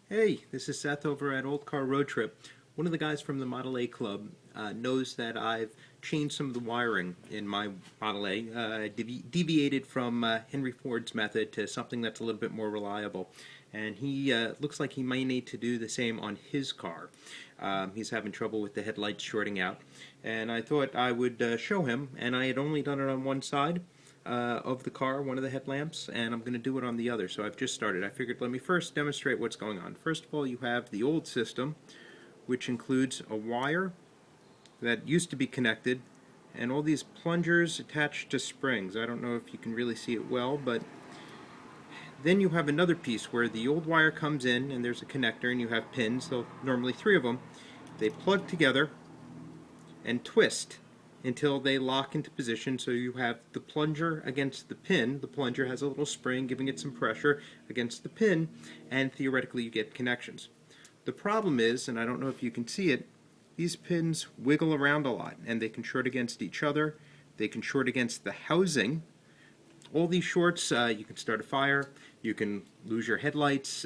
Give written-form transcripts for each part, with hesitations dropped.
Hey, this is Seth over at Old Car Road Trip. One of the guys from the Model A Club knows that I've changed some of the wiring in my Model A. Deviated from Henry Ford's method to something that's a little bit more reliable. And he looks like he may need to do the same on his car. He's having trouble with the headlights shorting out. And I thought I would show him, and I had only done it on one side of the car, one of the headlamps, and I'm going to do it on the other. So I've just started. I figured let me first demonstrate what's going on. First of all, you have the old system, which includes a wire that used to be connected and all these plungers attached to springs. I don't know if you can really see it well, but then you have another piece where the old wire comes in and there's a connector and you have pins, so normally three of them. They plug together and twist until they lock into position, so you have the plunger against the pin. The plunger has a little spring giving it some pressure against the pin, and theoretically you get connections. The problem is, and I don't know if you can see it, these pins wiggle around a lot, and they can short against each other, they can short against the housing. All these shorts, you can start a fire, you can lose your headlights,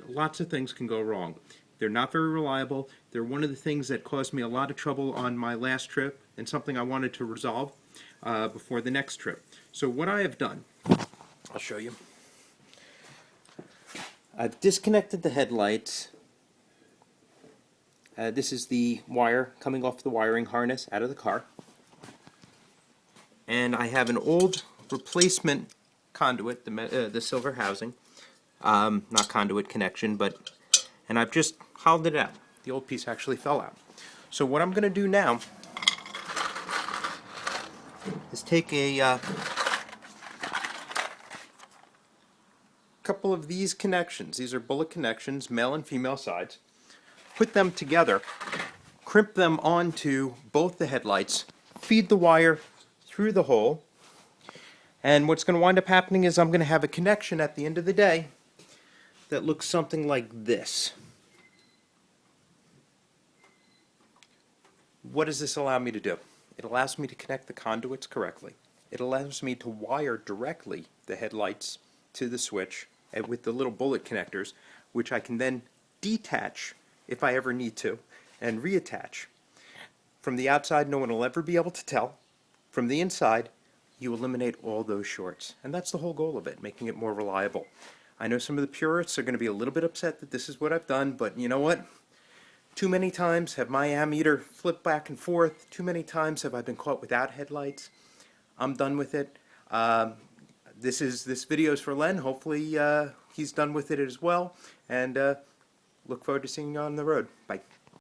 lots of things can go wrong. They're not very reliable. They're one of the things that caused me a lot of trouble on my last trip and something I wanted to resolve before the next trip. So what I have done, I'll show you. I've disconnected the headlights. This is the wire coming off the wiring harness out of the car. And I have an old replacement conduit, the silver housing. Not conduit connection, and I've just hollowed it out. The old piece actually fell out. So what I'm going to do now is take a couple of these connections. These are bullet connections, male and female sides. Put them together, crimp them onto both the headlights, feed the wire through the hole, and what's going to wind up happening is I'm going to have a connection at the end of the day that looks something like this. What does this allow me to do? It allows me to connect the conduits correctly. It allows me to wire directly the headlights to the switch with the little bullet connectors, which I can then detach if I ever need to and reattach. From the outside, no one will ever be able to tell. From the inside, you eliminate all those shorts. And that's the whole goal of it, making it more reliable. I know some of the purists are going to be a little bit upset that this is what I've done, but you know what? Too many times have my ammeter flipped back and forth. Too many times have I been caught without headlights. I'm done with it. This video is for Len. Hopefully he's done with it as well. And look forward to seeing you on the road. Bye.